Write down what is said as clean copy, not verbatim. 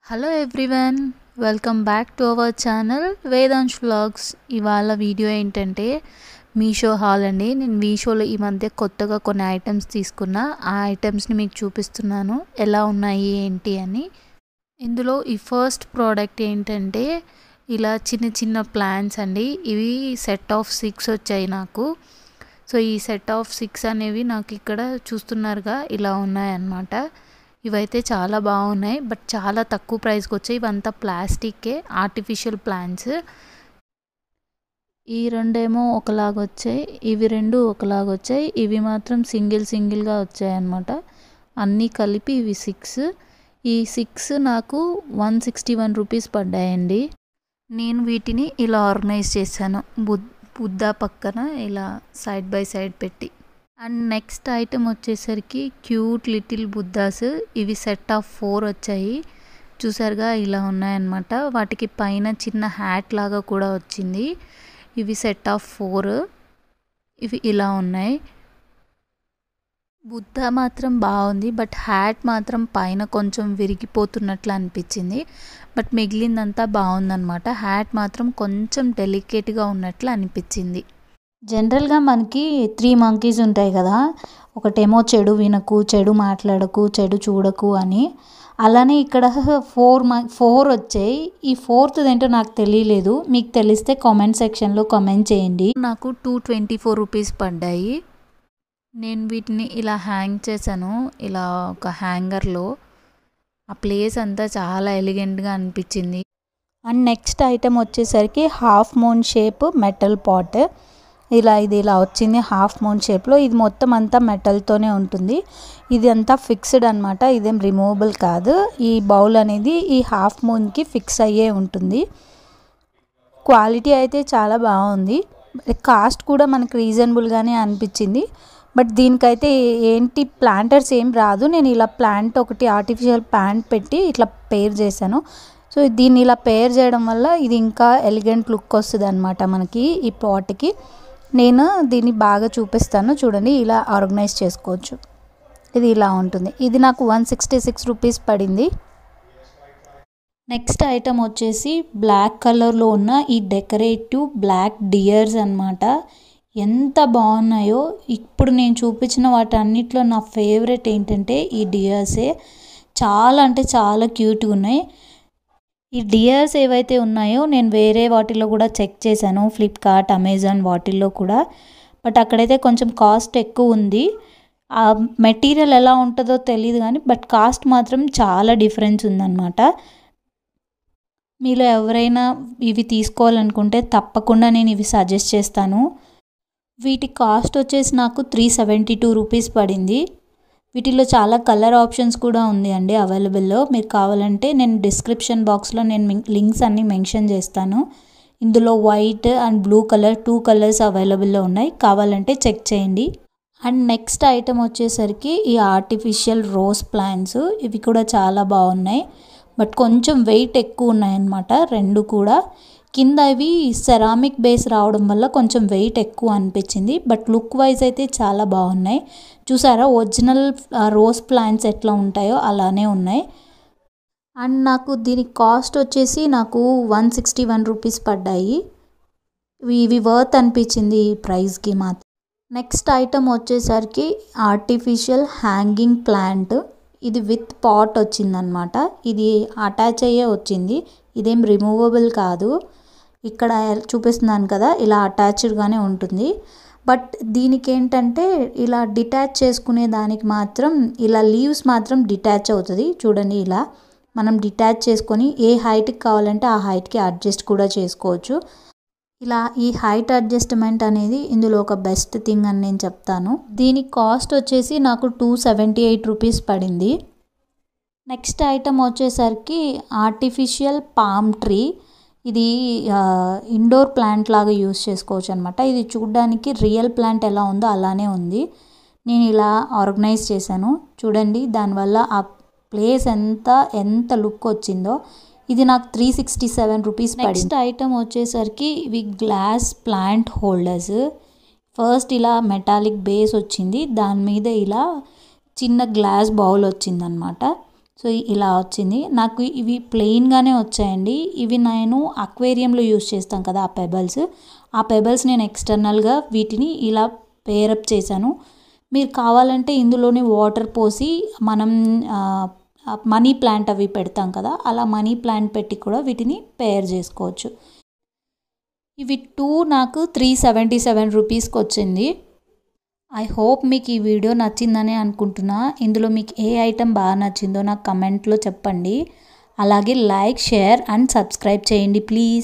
Hello everyone, welcome back to our channel Vedansh vlogs. ఇవాళ video ఏంటంటే Meesho hall అండి. నేను మీషోలో ఈ మధ్య కొత్తగా కొన్ని ఐటమ్స్ తీసుకున్నా. ఆ ఐటమ్స్ని మీకు చూపిస్తున్నాను ఎలా ఉన్నాయి ఏంటి అని. ఇందులో ఈ ఫస్ట్ ప్రోడక్ట్ ఏంటంటే ఇలా చిన్న చిన్న ప్లాంట్స్ అండి. ఇవి సెట్ ఆఫ్ 6 వచ్చాయి నాకు. సో ఈ సెట్ ఆఫ్ 6 అనేవి నాకు ఇక్కడ చూస్తున్నారుగా ఇలా ఉన్నాయన్నమాట. ఇవైతే చాలా బాగున్నాయి, బట్ చాలా తక్కువ ప్రైస్కి వచ్చాయి. ఇవంతా ప్లాస్టిక్కే, ఆర్టిఫిషియల్ ప్లాంట్స్. ఈ రెండేమో ఒకలాగా వచ్చాయి, ఇవి రెండు ఒకలాగా వచ్చాయి. ఇవి మాత్రం సింగిల్గా వచ్చాయి అన్నమాట. అన్నీ కలిపి ఇవి 6. ఈ 6 నాకు 161 రూపీస్ పడ్డాయండి. నేను వీటిని ఇలా ఆర్గనైజ్ చేశాను, బుద్ధ పక్కన ఇలా సైడ్ బై సైడ్ పెట్టి. అండ్ నెక్స్ట్ ఐటమ్ వచ్చేసరికి క్యూట్ లిటిల్ బుద్ధాస్. ఇవి సెట్ ఆఫ్ 4 వచ్చాయి. చూసారుగా ఇలా ఉన్నాయన్నమాట. వాటికి పైన చిన్న హ్యాట్ లాగా కూడా వచ్చింది. ఇవి సెట్ ఆఫ్ 4. ఇవి ఇలా ఉన్నాయి. బుద్ధ మాత్రం బాగుంది, బట్ హ్యాట్ మాత్రం పైన కొంచెం విరిగిపోతున్నట్లు అనిపించింది. బట్ మిగిలిందంతా బాగుందన్నమాట. హ్యాట్ మాత్రం కొంచెం డెలికేట్గా ఉన్నట్లు అనిపించింది. జనరల్గా మనకి 3 మంకీస్ ఉంటాయి కదా, ఒకటేమో చెడు వినకు, చెడు మాట్లాడకు, చెడు చూడకు అని. అలానే ఇక్కడ 4 వచ్చాయి. ఈ 4th ఏంటో నాకు తెలియలేదు. మీకు తెలిస్తే కామెంట్ సెక్షన్లో కామెంట్ చేయండి. నాకు 224 రూపీస్ పడ్డాయి. నేను వీటిని ఇలా హ్యాంగ్ చేశాను, ఇలా ఒక హ్యాంగర్లో. ఆ ప్లేస్ అంతా చాలా ఎలిగెంట్గా అనిపించింది. అండ్ నెక్స్ట్ ఐటెం వచ్చేసరికి half moon shape metal pot. ఇది ఇలా వచ్చింది హాఫ్ మూన్ షేప్లో. ఇది మొత్తం అంతా మెటల్తోనే ఉంటుంది. ఇది అంతా ఫిక్స్డ్ అనమాట, ఇదేం రిమూవబుల్ కాదు. ఈ బౌల్ అనేది ఈ హాఫ్ మూన్కి ఫిక్స్ అయ్యే ఉంటుంది. క్వాలిటీ అయితే చాలా బాగుంది. కాస్ట్ కూడా మనకు రీజనబుల్గానే అనిపించింది. బట్ దీనికైతే ఏంటి ప్లాంటర్స్ ఏం రాదు. నేను ఇలా ప్లాంట్ ఒకటి ఆర్టిఫిషియల్ ప్లాంట్ పెట్టి ఇట్లా పేర్ చేశాను. సో దీన్ని ఇలా పేర్ చేయడం వల్ల ఇది ఇంకా ఎలిగెంట్ లుక్ వస్తుంది అనమాట మనకి ఈ పాట్కి. నేను దీన్ని బాగా చూపిస్తాను చూడండి. ఇలా ఆర్గనైజ్ చేసుకోవచ్చు. ఇది ఇలా ఉంటుంది. ఇది నాకు 166 రూపీస్ పడింది. నెక్స్ట్ ఐటమ్ వచ్చేసి బ్లాక్ కలర్లో ఉన్న ఈ డెకరేటివ్ బ్లాక్ డియర్స్ అన్నమాట. ఎంత బాగున్నాయో. ఇప్పుడు నేను చూపించిన వాటన్నిటిలో నా ఫేవరెట్ ఏంటంటే ఈ డియర్సే. చాలా అంటే చాలా క్యూట్గా ఉన్నాయి. ఈ డియర్స్ ఏవైతే ఉన్నాయో నేను వేరే వాటిల్లో కూడా చెక్ చేశాను, ఫ్లిప్కార్ట్, అమెజాన్ వాటిల్లో కూడా. బట్ అక్కడైతే కొంచెం కాస్ట్ ఎక్కువ ఉంది. ఆ మెటీరియల్ ఎలా ఉంటుందో తెలియదు కానీ బట్ కాస్ట్ మాత్రం చాలా డిఫరెన్స్ ఉందన్నమాట. మీలో ఎవరైనా ఇవి తీసుకోవాలనుకుంటే తప్పకుండా నేను ఇవి సజెస్ట్ చేస్తాను. వీటి కాస్ట్ వచ్చేసి నాకు 372 రూపీస్ పడింది. వీటిలో చాలా కలర్ ఆప్షన్స్ కూడా ఉంది అండి అవైలబుల్లో. మీరు కావాలంటే నేను డిస్క్రిప్షన్ బాక్స్లో నేను లింక్స్ అన్నీ మెన్షన్ చేస్తాను. ఇందులో white and blue colour 2 colours అవైలబుల్లో ఉన్నాయి, కావాలంటే చెక్ చేయండి. అండ్ నెక్స్ట్ ఐటమ్ వచ్చేసరికి ఈ ఆర్టిఫిషియల్ రోజ్ ప్లాంట్స్. ఇవి కూడా చాలా బాగున్నాయి, బట్ కొంచెం వెయిట్ ఎక్కువ ఉన్నాయన్నమాట రెండు కూడా. కింద ఇవి సెరామిక్ బేస్ రావడం వల్ల కొంచెం వెయిట్ ఎక్కువ అనిపించింది. బట్ లుక్ వైజ్ అయితే చాలా బాగున్నాయి. చూసారా ఒరిజినల్ రోజ్ ప్లాంట్స్ ఎట్లా ఉంటాయో అలానే ఉన్నాయి. అండ్ నాకు దీని కాస్ట్ వచ్చేసి నాకు 161 రూపీస్ పడ్డాయి. ఇవి వర్త్ అనిపించింది ఈ ప్రైస్కి మాత్రం. నెక్స్ట్ ఐటమ్ వచ్చేసరికి ఆర్టిఫిషియల్ హ్యాంగింగ్ ప్లాంట్. ఇది విత్ పాట్ వచ్చిందనమాట. ఇది అటాచ్ అయ్యే వచ్చింది, ఇదేం రిమూవబుల్ కాదు. ఇక్కడ చూపిస్తున్నాను కదా, ఇలా అటాచ్డ్గానే ఉంటుంది. బట్ దీనికి ఏంటంటే ఇలా డిటాచ్ చేసుకునే దానికి మాత్రం ఇలా లీవ్స్ మాత్రం డిటాచ్ అవుతుంది. చూడండి ఇలా మనం డిటాచ్ చేసుకొని ఏ హైట్కి కావాలంటే ఆ హైట్కి అడ్జస్ట్ కూడా చేసుకోవచ్చు. ఇలా ఈ హైట్ అడ్జస్ట్మెంట్ అనేది ఇందులో ఒక బెస్ట్ థింగ్ అని నేను చెప్తాను. దీని కాస్ట్ వచ్చేసి నాకు 278 రూపీస్ పడింది. నెక్స్ట్ ఐటమ్ వచ్చేసరికి ఆర్టిఫిషియల్ పామ్ ట్రీ. ఇది ఇండోర్ ప్లాంట్ లాగా యూస్ చేసుకోవచ్చు అనమాట. ఇది చూడడానికి రియల్ ప్లాంట్ ఎలా ఉందో అలానే ఉంది. నేను ఇలా ఆర్గనైజ్ చేశాను చూడండి. దానివల్ల ఆ ప్లేస్ ఎంత లుక్ వచ్చిందో. ఇది నాకు 367 రూపీస్ పడింది. నెక్స్ట్ ఐటమ్ వచ్చేసరికి ఇవి గ్లాస్ ప్లాంట్ హోల్డర్స్. ఫస్ట్ ఇలా మెటాలిక్ బేస్ వచ్చింది, దాని మీద ఇలా చిన్న గ్లాస్ బౌల్ వచ్చిందనమాట. సో ఇలా వచ్చింది. నాకు ఇవి ప్లెయిన్గానే వచ్చాయండి. ఇవి నేను అక్వేరియంలో యూస్ చేస్తాం కదా ఆ పెబల్స్ నేను ఎక్స్టర్నల్గా వీటిని ఇలా పేరప్ చేశాను. మీరు కావాలంటే ఇందులోనే వాటర్ పోసి మనం మనీ ప్లాంట్ అవి పెడతాం కదా, అలా మనీ ప్లాంట్ పెట్టి కూడా వీటిని పేర్ చేసుకోవచ్చు. ఇవి 2 నాకు 377 రూపీస్కి వచ్చింది. ఐ హోప్ మీకు ఈ వీడియో నచ్చిందని అనుకుంటున్నా. ఇందులో మీకు ఏ ఐటెం బాగా నచ్చిందో నాకు కమెంట్లో చెప్పండి. అలాగే లైక్, షేర్ అండ్ సబ్స్క్రైబ్ చేయండి ప్లీజ్.